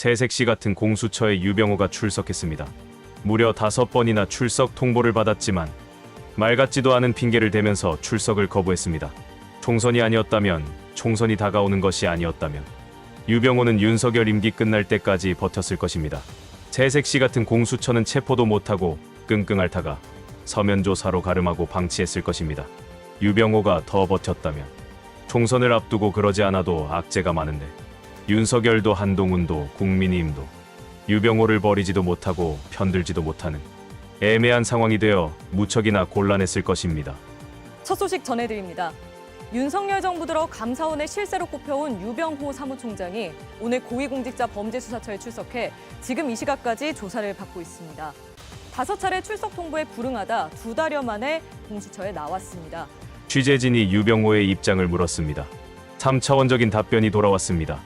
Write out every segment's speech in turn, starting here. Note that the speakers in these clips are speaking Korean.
새색시 같은 공수처에 유병호가 출석했습니다. 무려 5번이나 출석 통보를 받았지만 말 같지도 않은 핑계를 대면서 출석을 거부했습니다. 총선이 아니었다면, 총선이 다가오는 것이 아니었다면 유병호는 윤석열 임기 끝날 때까지 버텼을 것입니다. 새색시 같은 공수처는 체포도 못하고 끙끙 앓다가 서면조사로 가름하고 방치했을 것입니다. 유병호가 더 버텼다면, 총선을 앞두고 그러지 않아도 악재가 많은데 윤석열도 한동훈도 국민의힘도 유병호를 버리지도 못하고 편들지도 못하는 애매한 상황이 되어 무척이나 곤란했을 것입니다. 첫 소식 전해드립니다. 윤석열 정부 들어 감사원의 실세로 꼽혀온 유병호 사무총장이 오늘 고위공직자범죄수사처에 출석해 지금 이 시각까지 조사를 받고 있습니다. 5차례 출석 통보에 불응하다 2달여 만에 공수처에 나왔습니다. 취재진이 유병호의 입장을 물었습니다. 3차원적인 답변이 돌아왔습니다.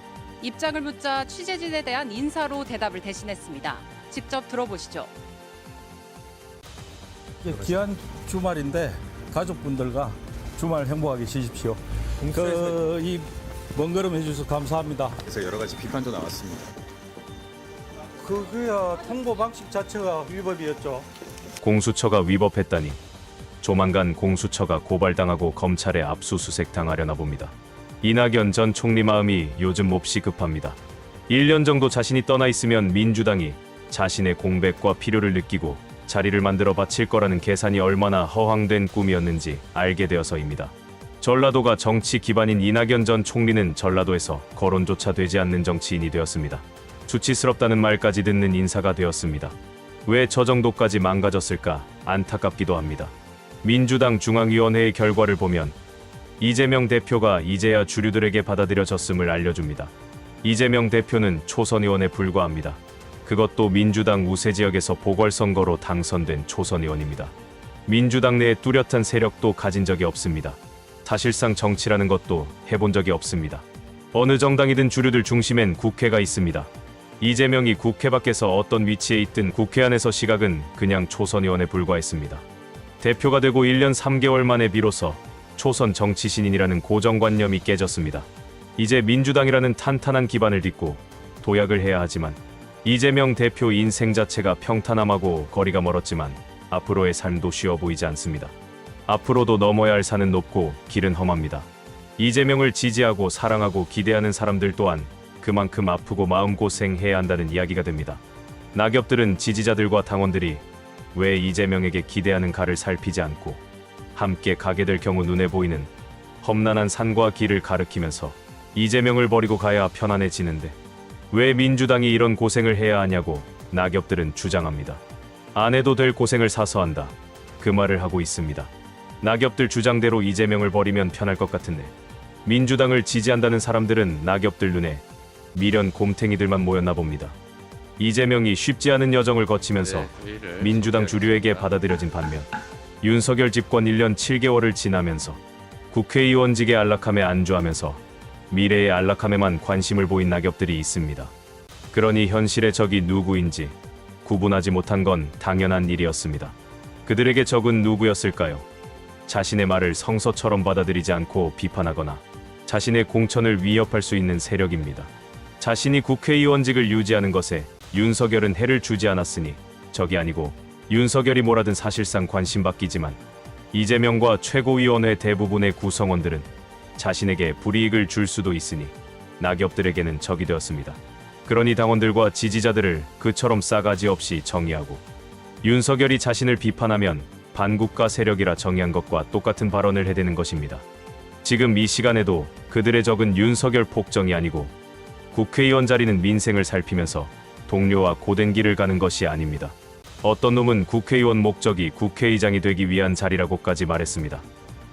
입장을 묻자 취재진에 대한 인사로 대답을 대신했습니다. 직접 들어보시죠. 귀한 주말인데 가족분들과 주말 행복하게 쉬십시오. 이 먼 걸음 해주셔서 감사합니다. 그래서 여러 가지 비판도 나왔습니다. 그거야 통보 방식 자체가 위법이었죠. 공수처가 위법했다니 조만간 공수처가 고발당하고 검찰에 압수수색 당하려나 봅니다. 이낙연 전 총리 마음이 요즘 몹시 급합니다. 1년 정도 자신이 떠나 있으면 민주당이 자신의 공백과 필요를 느끼고 자리를 만들어 바칠 거라는 계산이 얼마나 허황된 꿈이었는지 알게 되어서입니다. 전라도가 정치 기반인 이낙연 전 총리는 전라도에서 거론조차 되지 않는 정치인이 되었습니다. 수치스럽다는 말까지 듣는 인사가 되었습니다. 왜 저 정도까지 망가졌을까 안타깝기도 합니다. 민주당 중앙위원회의 결과를 보면 이재명 대표가 이제야 주류들에게 받아들여졌음을 알려줍니다. 이재명 대표는 초선 의원에 불과합니다. 그것도 민주당 우세지역에서 보궐선거로 당선된 초선 의원입니다. 민주당 내에 뚜렷한 세력도 가진 적이 없습니다. 사실상 정치라는 것도 해본 적이 없습니다. 어느 정당이든 주류들 중심엔 국회가 있습니다. 이재명이 국회 밖에서 어떤 위치에 있든 국회 안에서 시각은 그냥 초선 의원에 불과했습니다. 대표가 되고 1년 3개월 만에 비로소 초선 정치 신인이라는 고정관념이 깨졌습니다. 이제 민주당이라는 탄탄한 기반을 딛고 도약을 해야 하지만 이재명 대표 인생 자체가 평탄함하고 거리가 멀었지만 앞으로의 삶도 쉬워 보이지 않습니다. 앞으로도 넘어야 할 산은 높고 길은 험합니다. 이재명을 지지하고 사랑하고 기대하는 사람들 또한 그만큼 아프고 마음고생해야 한다는 이야기가 됩니다. 낙엽들은 지지자들과 당원들이 왜 이재명에게 기대하는 가를 살피지 않고 함께 가게 될 경우 눈에 보이는 험난한 산과 길을 가리키면서 이재명을 버리고 가야 편안해지는데 왜 민주당이 이런 고생을 해야 하냐고 낙엽들은 주장합니다. 안 해도 될 고생을 사서 한다. 그 말을 하고 있습니다. 낙엽들 주장대로 이재명을 버리면 편할 것 같은데 민주당을 지지한다는 사람들은 낙엽들 눈에 미련 곰탱이들만 모였나 봅니다. 이재명이 쉽지 않은 여정을 거치면서 민주당 주류에게 받아들여진 반면 윤석열 집권 1년 7개월을 지나면서 국회의원직의 안락함에 안주하면서 미래의 안락함에만 관심을 보인 낙엽들이 있습니다. 그러니 현실의 적이 누구인지 구분하지 못한 건 당연한 일이었습니다. 그들에게 적은 누구였을까요? 자신의 말을 성서처럼 받아들이지 않고 비판하거나 자신의 공천을 위협할 수 있는 세력입니다. 자신이 국회의원직을 유지하는 것에 윤석열은 해를 주지 않았으니 적이 아니고 윤석열이 뭐라든 사실상 관심받기지만 이재명과 최고위원회 대부분의 구성원들은 자신에게 불이익을 줄 수도 있으니 낙엽들에게는 적이 되었습니다. 그러니 당원들과 지지자들을 그처럼 싸가지 없이 정의하고 윤석열이 자신을 비판하면 반국가 세력이라 정의한 것과 똑같은 발언을 해대는 것입니다. 지금 이 시간에도 그들의 적은 윤석열 폭정이 아니고 국회의원 자리는 민생을 살피면서 동료와 고된 길을 가는 것이 아닙니다. 어떤 놈은 국회의원 목적이 국회의장이 되기 위한 자리라고까지 말했습니다.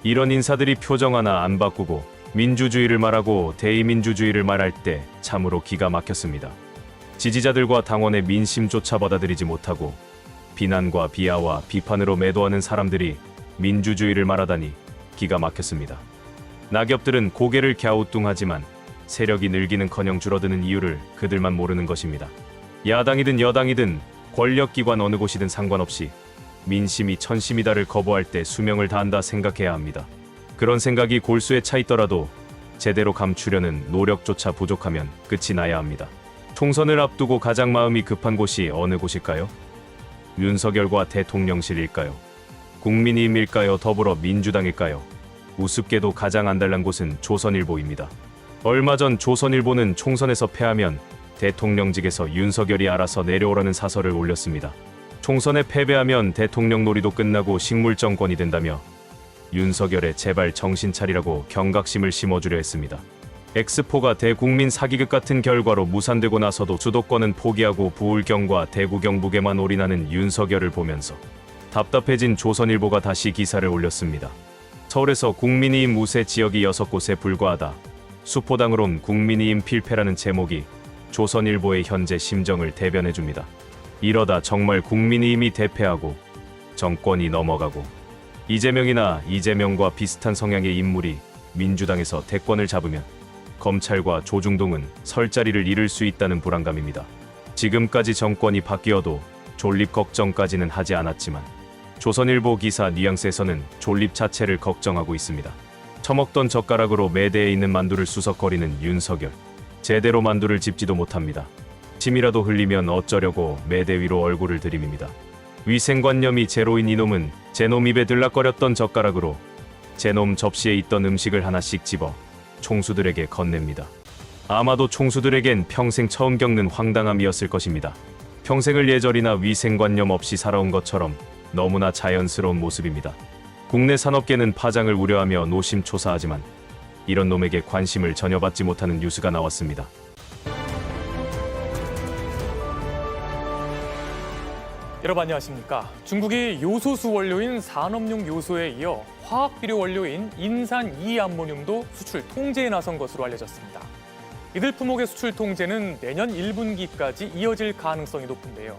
이런 인사들이 표정 하나 안 바꾸고 민주주의를 말하고 대의민주주의를 말할 때 참으로 기가 막혔습니다. 지지자들과 당원의 민심조차 받아들이지 못하고 비난과 비하와 비판으로 매도하는 사람들이 민주주의를 말하다니 기가 막혔습니다. 낙엽들은 고개를 갸우뚱하지만 세력이 늘기는커녕 줄어드는 이유를 그들만 모르는 것입니다. 야당이든 여당이든 권력기관 어느 곳이든 상관없이 민심이 천심이다를 거부할 때 수명을 다한다 생각해야 합니다. 그런 생각이 골수에 차 있더라도 제대로 감추려는 노력조차 부족하면 끝이 나야 합니다. 총선을 앞두고 가장 마음이 급한 곳이 어느 곳일까요? 윤석열과 대통령실일까요? 국민의힘일까요? 더불어민주당일까요? 우습게도 가장 안달난 곳은 조선일보입니다. 얼마 전 조선일보는 총선에서 패하면 대통령직에서 윤석열이 알아서 내려오라는 사설을 올렸습니다. 총선에 패배하면 대통령 놀이도 끝나고 식물정권이 된다며 윤석열의 제발 정신 차리라고 경각심을 심어주려 했습니다. 엑스포가 대국민 사기극 같은 결과로 무산되고 나서도 주도권은 포기하고 부울경과 대구 경북에만 올인하는 윤석열을 보면서 답답해진 조선일보가 다시 기사를 올렸습니다. 서울에서 국민의힘 우세 지역이 6곳에 불과하다. 수포당으론 국민의힘 필패라는 제목이 조선일보의 현재 심정을 대변해줍니다. 이러다 정말 국민의힘이 대패하고 정권이 넘어가고 이재명과 비슷한 성향의 인물이 민주당에서 대권을 잡으면 검찰과 조중동은 설 자리를 잃을 수 있다는 불안감입니다. 지금까지 정권이 바뀌어도 존립 걱정까지는 하지 않았지만 조선일보 기사 뉘앙스에서는 존립 자체를 걱정하고 있습니다. 처먹던 젓가락으로 매대에 있는 만두를 수석거리는 윤석열. 제대로 만두를 집지도 못합니다. 침이라도 흘리면 어쩌려고 매대 위로 얼굴을 들이밉니다. 위생관념이 제로인 이놈은 제놈 입에 들락거렸던 젓가락으로 제놈 접시에 있던 음식을 하나씩 집어 총수들에게 건넵니다. 아마도 총수들에겐 평생 처음 겪는 황당함이었을 것입니다. 평생을 예절이나 위생관념 없이 살아온 것처럼 너무나 자연스러운 모습입니다. 국내 산업계는 파장을 우려하며 노심초사하지만 이런 놈에게 관심을 전혀 받지 못하는 뉴스가 나왔습니다. 여러분 안녕하십니까. 중국이 요소수 원료인 산업용 요소에 이어 화학비료 원료인 인산 2암모늄도 수출 통제에 나선 것으로 알려졌습니다. 이들 품목의 수출 통제는 내년 1분기까지 이어질 가능성이 높은데요.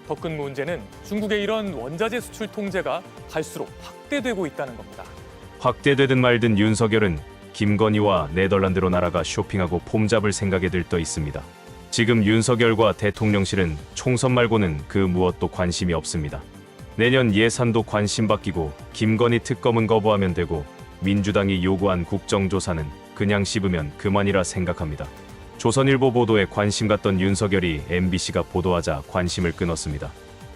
더 큰 문제는 중국의 이런 원자재 수출 통제가 갈수록 확대되고 있다는 겁니다. 확대되든 말든 윤석열은 김건희와 네덜란드로 날아가 쇼핑하고 폼 잡을 생각에 들떠 있습니다. 지금 윤석열과 대통령실은 총선 말고는 그 무엇도 관심이 없습니다. 내년 예산도 관심 바뀌고 김건희 특검은 거부하면 되고 민주당이 요구한 국정조사는 그냥 씹으면 그만이라 생각합니다. 조선일보 보도에 관심 갖던 윤석열이 MBC가 보도하자 관심을 끊었습니다.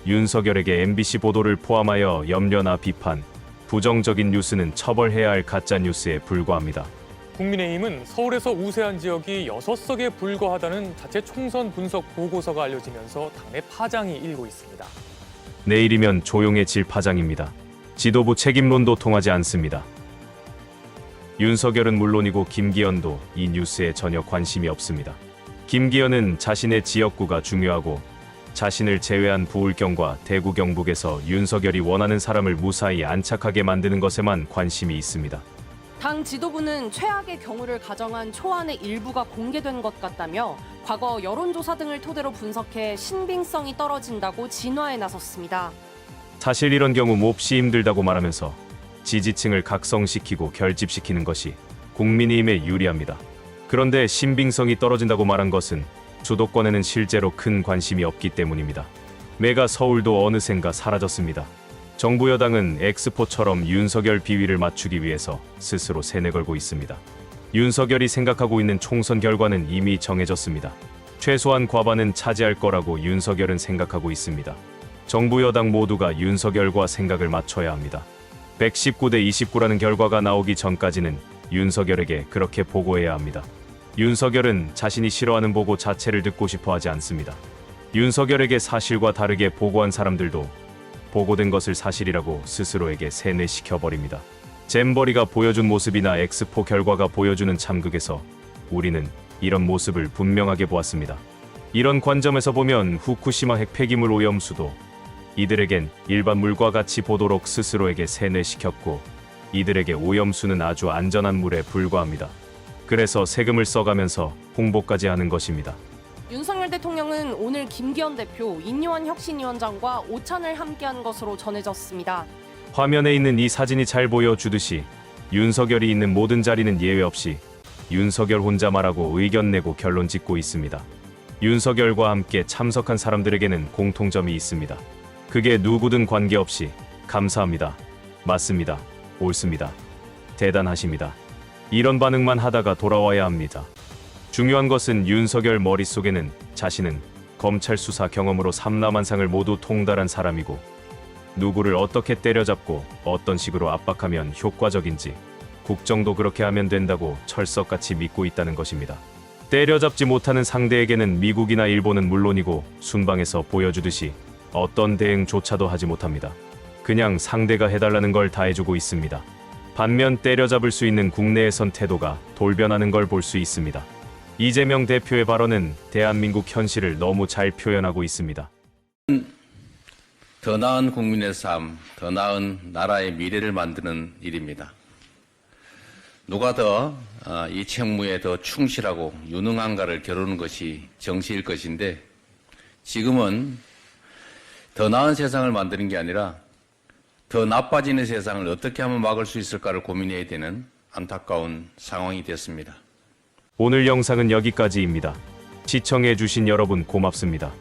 윤석열에게 MBC 보도를 포함하여 염려나 비판, 부정적인 뉴스는 처벌해야 할 가짜 뉴스에 불과합니다. 국민의힘은 서울에서 우세한 지역이 6석에 불과하다는 자체 총선 분석 보고서가 알려지면서 당내 파장이 일고 있습니다. 내일이면 조용해질 파장입니다. 지도부 책임론도 통하지 않습니다. 윤석열은 물론이고 김기현도 이 뉴스에 전혀 관심이 없습니다. 김기현은 자신의 지역구가 중요하고 자신을 제외한 부울경과 대구 경북에서 윤석열이 원하는 사람을 무사히 안착하게 만드는 것에만 관심이 있습니다. 당 지도부는 최악의 경우를 가정한 초안의 일부가 공개된 것 같다며 과거 여론조사 등을 토대로 분석해 신빙성이 떨어진다고 진화에 나섰습니다. 사실 이런 경우 몹시 힘들다고 말하면서 지지층을 각성시키고 결집시키는 것이 국민의힘에 유리합니다. 그런데 신빙성이 떨어진다고 말한 것은 주도권에는 실제로 큰 관심이 없기 때문입니다. 메가 서울도 어느샌가 사라졌습니다. 정부 여당은 엑스포처럼 윤석열 비위를 맞추기 위해서 스스로 세뇌 걸고 있습니다. 윤석열이 생각하고 있는 총선 결과는 이미 정해졌습니다. 최소한 과반은 차지할 거라고 윤석열은 생각하고 있습니다. 정부 여당 모두가 윤석열과 생각을 맞춰야 합니다. 119대 29라는 결과가 나오기 전까지는 윤석열에게 그렇게 보고해야 합니다. 윤석열은 자신이 싫어하는 보고 자체를 듣고 싶어 하지 않습니다. 윤석열에게 사실과 다르게 보고한 사람들도 보고된 것을 사실이라고 스스로에게 세뇌시켜버립니다. 잼버리가 보여준 모습이나 엑스포 결과가 보여주는 참극에서 우리는 이런 모습을 분명하게 보았습니다. 이런 관점에서 보면 후쿠시마 핵 폐기물 오염수도 이들에겐 일반 물과 같이 보도록 스스로에게 세뇌시켰고 이들에게 오염수는 아주 안전한 물에 불과합니다. 그래서 세금을 써가면서 홍보까지 하는 것입니다. 윤석열 대통령은 오늘 김기현 대표, 인요한 혁신위원장과 오찬을 함께한 것으로 전해졌습니다. 화면에 있는 이 사진이 잘 보여주듯이 윤석열이 있는 모든 자리는 예외 없이 윤석열 혼자 말하고 의견 내고 결론 짓고 있습니다. 윤석열과 함께 참석한 사람들에게는 공통점이 있습니다. 그게 누구든 관계없이 감사합니다. 맞습니다. 옳습니다. 대단하십니다. 이런 반응만 하다가 돌아와야 합니다. 중요한 것은 윤석열 머릿속에는 자신은 검찰 수사 경험으로 삼라만상을 모두 통달한 사람이고 누구를 어떻게 때려잡고 어떤 식으로 압박하면 효과적인지 국정도 그렇게 하면 된다고 철석같이 믿고 있다는 것입니다. 때려잡지 못하는 상대에게는 미국이나 일본은 물론이고 순방에서 보여주듯이 어떤 대응조차도 하지 못합니다. 그냥 상대가 해달라는 걸 다 해주고 있습니다. 반면 때려잡을 수 있는 국내에선 태도가 돌변하는 걸 볼 수 있습니다. 이재명 대표의 발언은 대한민국 현실을 너무 잘 표현하고 있습니다. 더 나은 국민의 삶, 더 나은 나라의 미래를 만드는 일입니다. 누가 더 이 책무에 더 충실하고 유능한가를 겨루는 것이 정치일 것인데 지금은 더 나은 세상을 만드는 게 아니라 더 나빠지는 세상을 어떻게 하면 막을 수 있을까를 고민해야 되는 안타까운 상황이 됐습니다. 오늘 영상은 여기까지입니다. 시청해주신 여러분 고맙습니다.